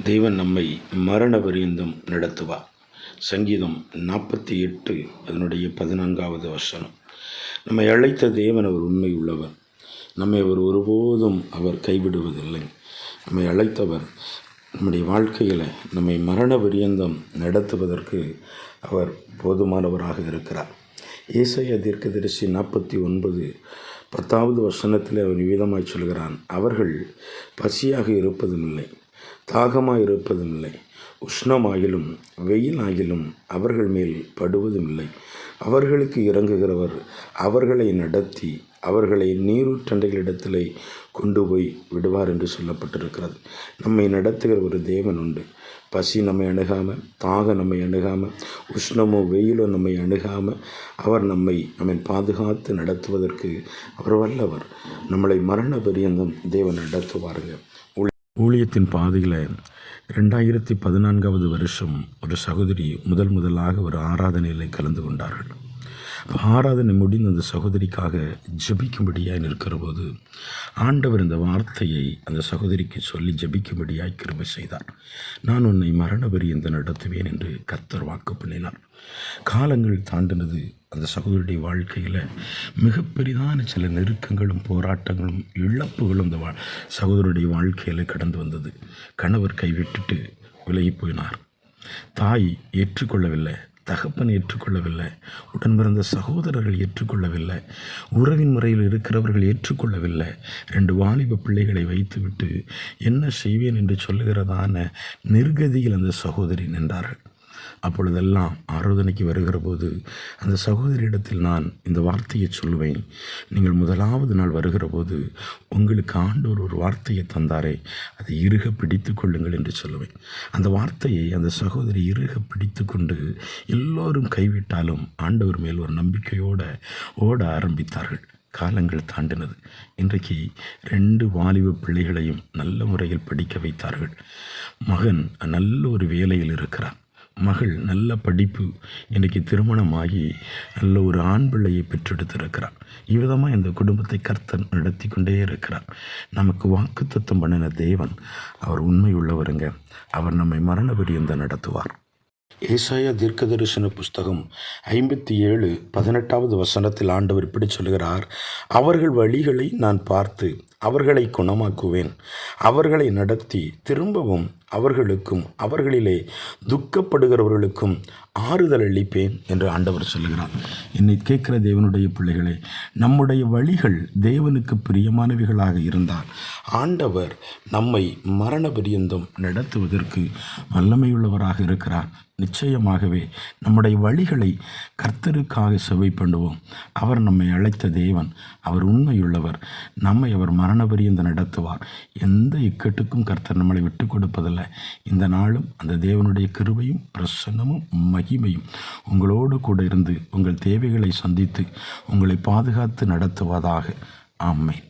தேவன் நம்மை மரண பரியந்தம் நடத்துவார். சங்கீதம் 48 அதனுடைய 14வது வசனம். நம்மை அழைத்த தேவன் அவர் உண்மை உள்ளவர். நம்மை அவர் ஒருபோதும் அவர் கைவிடுவதில்லை. நம்மை அழைத்தவர் நம்முடைய வாழ்க்கையில் நம்மை மரண பரியந்தம் நடத்துவதற்கு அவர் போதுமானவராக இருக்கிறார். ஏசாயா தீர்க்கதரிசி 49 10வது வசனத்தில் அவர் விதமாய் சொல்கிறான், அவர்கள் பசியாக இருப்பதும் இல்லை, தாகமாக இருப்பதும் இல்லை, உஷ்ணமாகிலும் வெயிலாகிலும் அவர்கள் மேல் படுவதும் இல்லை. அவர்களுக்கு இறங்குகிறவர் அவர்களை நடத்தி அவர்களை நீரூற்றண்டைகளிடத்திலே கொண்டு போய் விடுவார் என்று சொல்லப்பட்டிருக்கிறது. நம்மை நடத்துகிற ஒரு தேவன் உண்டு. பசி நம்மை அணுகாமல், தாகம் நம்மை அணுகாமல், உஷ்ணமோ வெயிலோ நம்மை அணுகாமல் அவர் நம்மை பாதுகாத்து நடத்துவதற்கு அவர் வல்லவர். நம்மளை மரண பரியந்தம் தேவன் நடத்துவாருங்க. ஊழியத்தின் பாதையில் 2014வது வருஷம் ஒரு சகோதரி முதலாக ஒரு ஆராதனையில் கலந்து கொண்டார்கள். ஆராதனை முடிந்த அந்த சகோதரிக்காக ஜெபிக்கும்படியாய் நிற்கிற போது ஆண்டவர் இந்த வார்த்தையை அந்த சகோதரிக்கு சொல்லி ஜெபிக்கும்படியாய் கிருபை செய்தார். நான் உன்னை மரண பரியந்தம் நடத்துவேன் என்று கர்த்தர் வாக்கு பண்ணினார். காலங்கள் தாண்டினது. அந்த சகோதரியுடைய வாழ்க்கையில் மிகப்பெரிதான சில நெருக்கங்களும் போராட்டங்களும் இழப்புகளும் அந்த சகோதரருடைய வாழ்க்கையில் கடந்து வந்தது. கணவர் கைவிட்டுட்டு விலகி போயினார். தாய் ஏற்றுக்கொள்ளவில்லை, தகப்பன் ஏற்றுக்கொள்ளவில்லை, உடன் பிறந்த சகோதரர்கள் ஏற்றுக்கொள்ளவில்லை, உறவின் முறையில் இருக்கிறவர்கள் ஏற்றுக்கொள்ளவில்லை. 2 வாலிப பிள்ளைகளை வைத்துவிட்டு என்ன செய்வேன் என்று சொல்லுகிறதான நிர்கதியில் அந்த சகோதரி நின்றார்கள். அப்பொழுதெல்லாம் ஆராதனைக்கு வருகிற போது அந்த சகோதரியிடத்தில் நான் இந்த வார்த்தையை சொல்லுவேன், நீங்கள் முதலாவது நாள் வருகிற போது உங்களுக்கு ஆண்டவர் ஒரு வார்த்தையை தந்தாரே, அதை இறுக பிடித்து கொள்ளுங்கள் என்று சொல்லுவேன். அந்த வார்த்தையை அந்த சகோதரி இறுக பிடித்து கொண்டு எல்லோரும் கைவிட்டாலும் ஆண்டவர் மேல் ஒரு நம்பிக்கையோடு ஓட ஆரம்பித்தார்கள். காலங்கள் தாண்டினது. இன்றைக்கு 2 வாலிப பிள்ளைகளையும் நல்ல முறையில் படிக்க வைத்தார்கள். மகன் நல்ல ஒரு வேலையில் இருக்கிறார். மகள் நல்ல படிப்பு, இன்றைக்கு திருமணமாகி நல்ல ஒரு ஆண் பிள்ளையை பெற்றெடுத்திருக்கிறார். இவ்விதமாக இந்த குடும்பத்தை கர்த்தர் நடத்தி கொண்டே இருக்கிறார். நமக்கு வாக்குத்தத்தம் பண்ணின தேவன் அவர் உண்மை உள்ளவருங்க. அவர் நம்மை மரண பரியந்தம் நடத்துவார். ஏசாயா தீர்க்கதரிசன புஸ்தகம் 57:18வது வசனத்தில் ஆண்டவர் இப்படி சொல்கிறார், அவர்கள் வழிகளை நான் பார்த்து அவர்களை குணமாக்குவேன், அவர்களை நடத்தி திரும்பவும் அவர்களுக்கும் அவர்களிலே துக்கப்படுகிறவர்களுக்கும் ஆறுதல் அளிப்பேன் என்று ஆண்டவர் சொல்லுகிறார். என்னை கேட்கிற தேவனுடைய பிள்ளைகளே, நம்முடைய வழிகள் தேவனுக்கு பிரியமானவைகளாக இருந்தால் ஆண்டவர் நம்மை மரண பரியந்தம் நடத்துவதற்கு வல்லமையுள்ளவராக இருக்கிறார். நிச்சயமாகவே நம்முடைய வழிகளை கர்த்தருக்காக செவை பண்ணுவோம். அவர் நம்மை அழைத்த தேவன், அவர் உண்மையுள்ளவர். நம்மை அவர் மரண பரியந்தம் நடத்துவார். எந்த இக்கட்டுக்கும் கர்த்தர் நம்மளை விட்டு கொடுப்பதில்லை. இந்த நாளும் அந்த தேவனுடைய கிருபையும் பிரசன்னமும் மகிமையும் உங்களோடு கூட இருந்து உங்கள் தேவைகளை சந்தித்து உங்களை பாதுகாத்து நடத்துவதாக. ஆமென்.